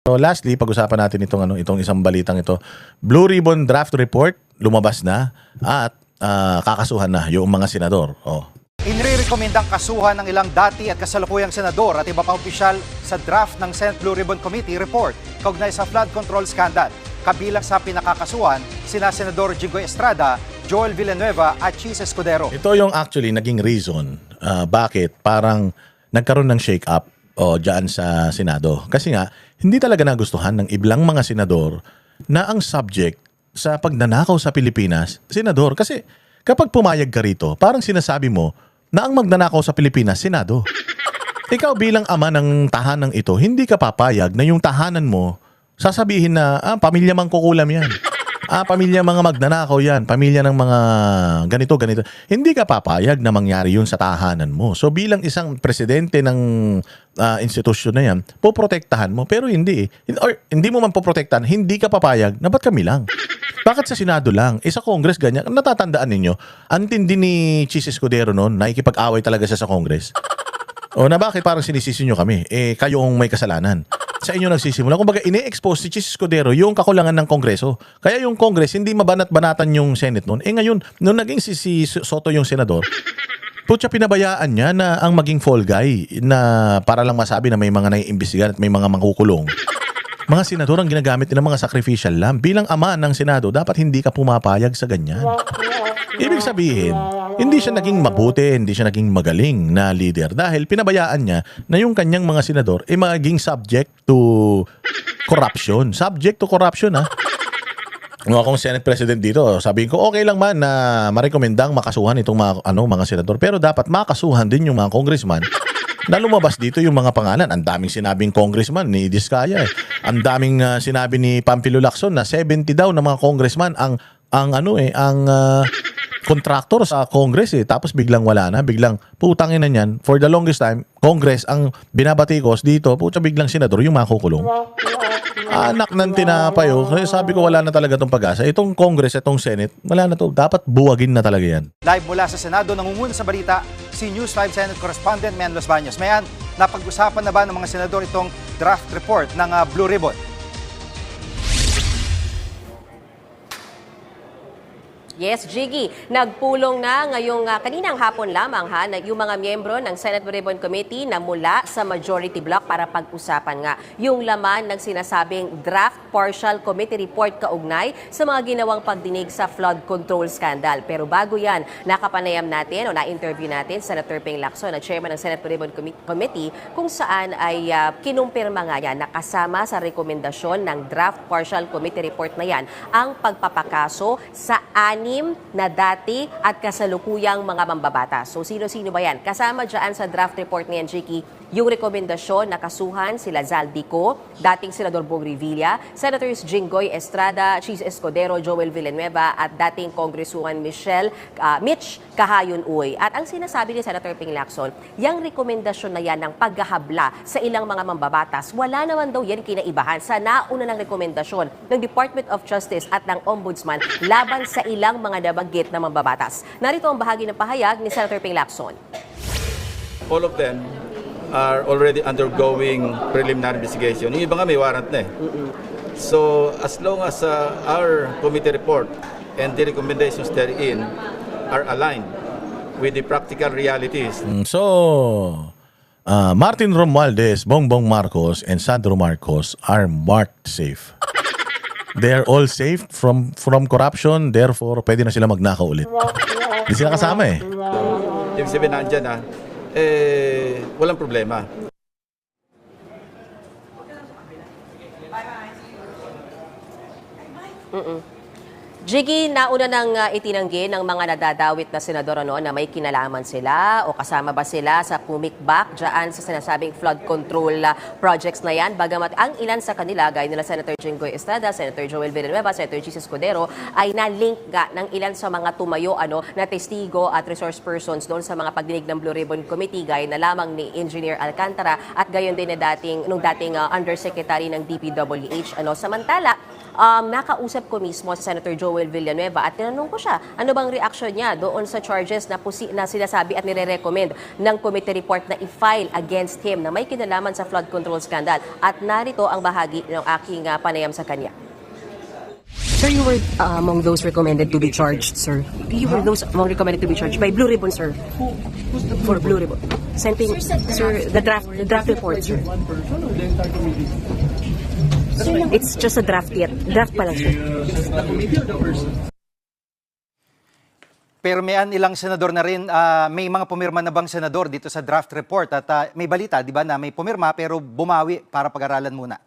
So lastly, pag-usapan natin itong isang balitang ito. Blue Ribbon Draft Report lumabas na at kakasuhan na yung mga senador. Inirekomendang kasuhan ng ilang dati at kasalukuyang senador at iba pang opisyal sa draft ng Senate Blue Ribbon Committee report kaugnay sa flood control scandal. Kabilang sa pinakakasuhan, sina Senador Jinggoy Estrada, Joel Villanueva at Chis Escudero. Ito yung actually naging reason bakit parang nagkaroon ng shake-up dyan sa Senado. Kasi nga, hindi talaga nagustuhan ng iblang mga senador na ang subject sa pagnanakaw sa Pilipinas, senador. Kasi kapag pumayag ka rito, parang sinasabi mo na ang magnanakaw sa Pilipinas, Senado. Ikaw bilang ama ng tahanang ito, hindi ka papayag na yung tahanan mo, sasabihin na, pamilya mangkukulam yan. Pamilya mga magnanakaw yan. Pamilya ng mga ganito. Hindi ka papayag na mangyari yun sa tahanan mo. So bilang isang presidente ng institusyon na yan, poprotektahan mo. Pero hindi Or hindi mo man poprotektahan, hindi ka papayag na ba't kami lang? Bakit sa Senado lang? Sa Congress ganyan. Natatandaan ninyo, ang tindi ni Chis Escudero noon, nakikipag-away talaga siya sa Congress. Na bakit parang sinisisi nyo kami? Kayo ang may kasalanan. Sa inyo nagsisimula. Kumbaga, ini-expose si Chis Escudero yung kakulangan ng Kongreso. Kaya yung Congress, hindi mabanat-banatan yung Senate noon. Ngayon, nung naging si Soto yung senador, putya pinabayaan niya na ang maging fall guy na para lang masabi na may mga naiimbestigahan at may mga mangkukulong. Mga senador ang ginagamit nila mga sacrificial lamb. Bilang ama ng Senado, dapat hindi ka pumapayag sa ganyan. Ibig sabihin, hindi siya naging mabuti, hindi siya naging magaling na leader dahil pinabayaan niya na yung kanyang mga senador maging subject to corruption. Subject to corruption, Kung akong Senate President dito, sabihin ko, okay lang man na marekomendang makasuhan itong mga senador. Pero dapat makasuhan din yung mga congressman na lumabas dito yung mga pangalan. Ang daming sinabing congressman ni Diskaya. Ang daming sinabi ni Pampilo Lacson na 70 daw na mga congressman ang contractor sa Congress tapos biglang wala na, biglang putangin na niyan. For the longest time, Congress ang binabatikos dito, putya biglang senador yung makukulong. Anak ng tinapay. Kaya sabi ko wala na talaga itong pag-asa. Itong Congress, itong Senate, wala na to. Dapat buwagin na talaga yan. Live mula sa Senado, nangunguna sa balita, si News 5 Senate Correspondent Mayan Los Baños. Mayan, napag-usapan na ba ng mga senador itong draft report ng Blue Ribbon? Yes, Jiggy. Nagpulong na ngayong kaninang hapon lamang yung mga miyembro ng Senate Blue Ribbon Committee na mula sa majority block para pag-usapan nga yung laman ng sinasabing draft partial committee report kaugnay sa mga ginawang pagdinig sa flood control scandal. Pero bago yan, nakapanayam natin o na-interview natin Senator Ping Lacson na chairman ng Senate Blue Ribbon Committee kung saan ay kinumpirma nga yan nakasama sa rekomendasyon ng draft partial committee report na yan ang pagpapakaso sa na dati at kasalukuyang mga mambabatas. So sino-sino ba yan? Kasama dyan sa draft report ni Jiki, yung rekomendasyon na kasuhan sila Zaldico, dating Senador Bong Revilla, Senators Jinggoy Estrada, Chis Escudero, Joel Villanueva at dating Congresswoman Mitch Kahayon-Uy. At ang sinasabi ni Senator Ping Lacson, yung rekomendasyon na yan ng paghahabla sa ilang mga mambabatas, wala naman daw yan kinaibahan sa nauna ng rekomendasyon ng Department of Justice at ng Ombudsman laban sa ilang mga nabanggit na mambabatas. Narito ang bahagi ng pahayag ni Senator Ping Lacson. All of them are already undergoing preliminary investigation. Yung iba nga may warrant na So as long as our committee report and the recommendations therein are aligned with the practical realities. So, Martin Romualdez, Bongbong Marcos, and Sandro Marcos are marked safe. They are all safe from corruption, therefore pwede na sila magnakaw ulit. Hindi sila kasama Yung sabihin nandyan walang problema. Jiggy, nauna nang itinanggi ng mga nadadawit na senador na may kinalaman sila o kasama ba sila sa pumikbak dyan sa sinasabing flood control projects na yan. Bagamat ang ilan sa kanila, gaya nila Senator Jinggoy Estrada, Senator Joel Villanueva, Senator Chis Escudero, ay na-link ng ilan sa mga tumayo na testigo at resource persons doon sa mga pagdinig ng Blue Ribbon Committee, gaya na lamang ni Engineer Alcantara at gayon din na dating Undersecretary ng DPWH. Samantala, nakausap ko mismo si Senator Joel Villanueva at tinanong ko siya, ano bang reaction niya doon sa charges na sinasabi at nire-recommend ng committee report na i-file against him na may kinalaman sa flood control scandal. At narito ang bahagi ng aking panayam sa kanya. Sir, you were among those recommended to be charged, sir. You were those among recommended to be charged by Blue Ribbon, sir. For Blue Ribbon. Sending, sir, the draft report, sir. It's just a draft yet. Draft pa lang, sir. Pero may ilang senador na rin, may mga pumirma na bang senador dito sa draft report? At may balita, di ba, na may pumirma pero bumawi para pag-aralan muna.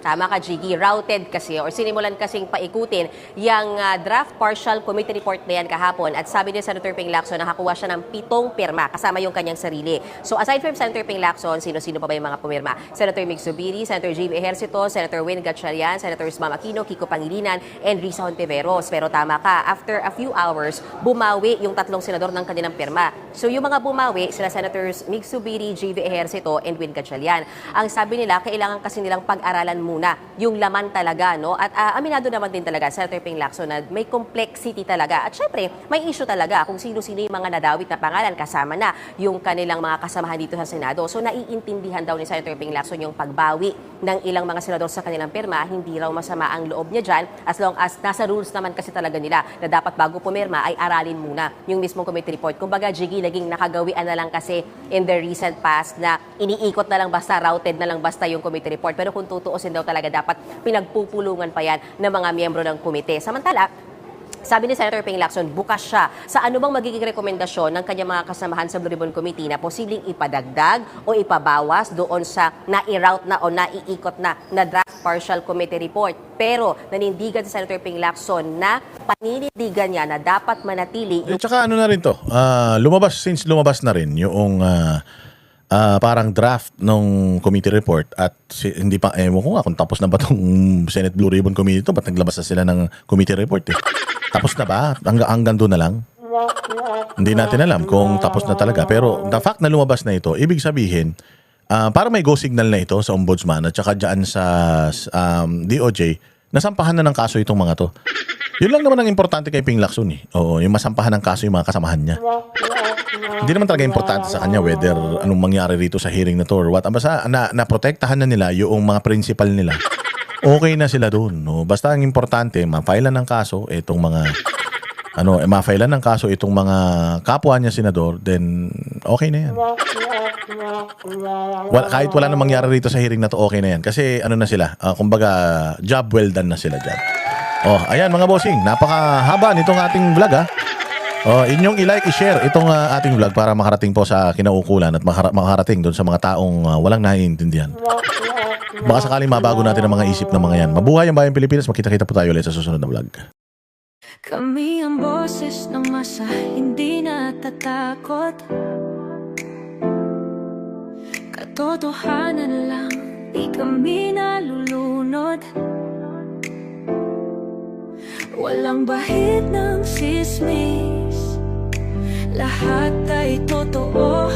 Tama ka, Jiggy. Routed kasi or sinimulan kasing paikutin yung draft partial committee report na yan kahapon. At sabi ni Senator Ping Lacson, nakakuha siya ng 7 pirma kasama yung kanyang sarili. So aside from Senator Ping Lacson, sino-sino pa ba yung mga pumirma? Senator Mig Zubiri, Senator JV Ejercito, Senator Win Gatchalian, Senator Ma'am Aquino, Kiko Pangilinan, and Risa Hontiveros. Pero tama ka, after a few hours, bumawi yung 3 senador ng kanilang pirma. So yung mga bumawi, sila Senators Mig Zubiri, JV Ejercito, and Win Gatchalian. Ang sabi nila, kailangan kasi nilang pag-aralan muna yung laman talaga, no? At aminado naman din talaga, Senator Ping Lacson, na may complexity talaga. At syempre, may issue talaga kung sino-sino yung mga nadawit na pangalan kasama na yung kanilang mga kasamahan dito sa Senado. So naiintindihan daw ni Senator Ping Lacson yung pagbawi ng ilang mga senador sa kanilang pirma. Hindi raw masama ang loob niya dyan as long as nasa rules naman kasi talaga nila na dapat bago pumirma ay aralin muna yung mismong committee report. Kumbaga, Jiggy, naging nakagawian na lang kasi in the recent past na iniikot na lang basta, routed na lang basta yung committee report. Pero kung tutuusin daw talaga, dapat pinagpupulungan pa yan ng mga miyembro ng komite. Samantala, sabi ni Senator Ping Lacson, bukas siya sa ano bang magiging rekomendasyon ng kanyang mga kasamahan sa Blue Ribbon Committee na posibleng ipadagdag o ipabawas doon sa nai-route na o naiikot na draft partial committee report. Pero nanindigan si Senator Ping Lacson na paninindigan niya na dapat manatili yung... Tsaka ano na rin to, lumabas na rin yung parang draft ng committee report at hindi pa, ewan ko nga kung tapos na ba itong Senate Blue Ribbon Committee ito, ba't naglabas na sila ng committee report eh. Tapos na ba? Hanggang doon na lang? Hindi natin alam kung tapos na talaga. Pero the fact na lumabas na ito, ibig sabihin, parang may go signal na ito sa ombudsman at saka dyan sa DOJ, nasampahan na ng kaso itong mga to. Yun lang naman ang importante kay Ping Lacson eh. Oo, yung masampahan ng kaso yung mga kasamahan niya. Hindi naman talaga importante sa kanya whether anong mangyari rito sa hearing na to or what. Basta naprotektahan na nila yung mga principal nila. Okay na sila doon. No? Basta ang importante, ma-filean ng kaso itong mga ma-filean ng kaso itong mga kapwa niya senador, then okay na yan. Kahit wala na mangyari rito sa hearing na to, okay na yan. Kasi ano na sila, kumbaga job well done na sila dyan. Oh, ayan mga bossing, napakahaba nitong ating vlog ha. Oh, inyong i-like, i-share itong ating vlog para makarating po sa kinaukulan at makarating doon sa mga taong walang naiintindihan. Baka sakaling mabago natin ang mga isip ng mga yan. Mabuhay ang bayang Pilipinas, makita-kita po tayo ulit sa susunod na vlog. Kami ang boses ng masa, hindi natatakot. Katotohanan lang, di kami nalulunod. Walang bahid ng sismis, lahat ay totoo.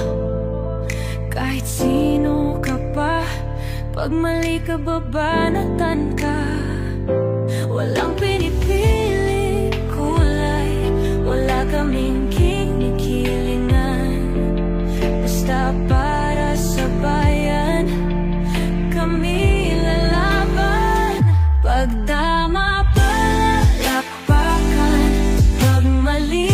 Kahit sino ka pa, pag mali ka babanatan ka. Walang pinipili kulay, wala kaming kinikilingan. Basta para sa bayan, kami lalaban. Pagtama palakpakan, pag mali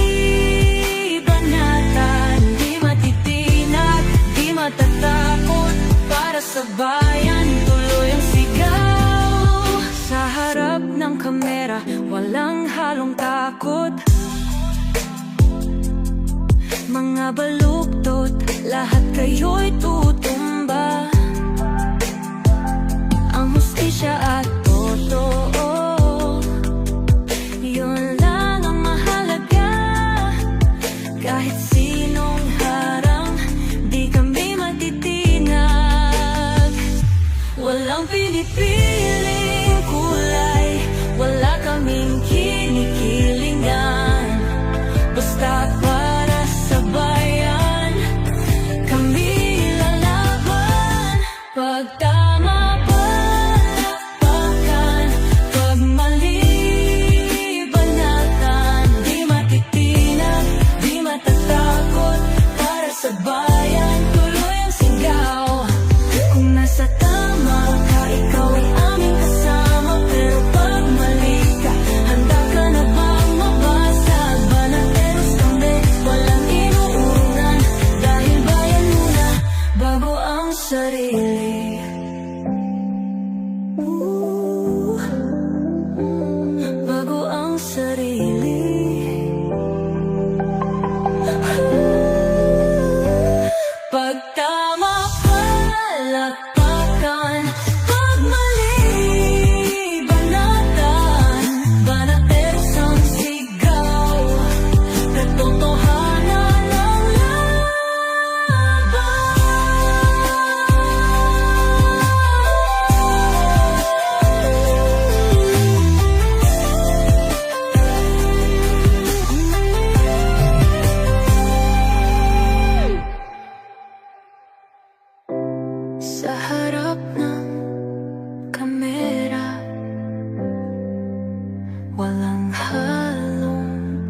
banatan. Di matitinag, di matatakot, para sa bayan tuloy ang sigaw. Sa harap ng kamera, walang halong takot. Mga baluktot, lahat kayo'y tutumba. Ang hustisya at totoo, yun lang ang mahalaga. Kahit sinong harang, di kami matitinag. Walang pinipiling kulay, wala kaming kinikilingan. Basta para sa bayan, kami lalaban. Pagtama ang sarili. Bago ang sarili. Pag tama palakpakan, pag mali banatan, banates ang sigaw, katotohanan ang sa harap ng kamera, walang halong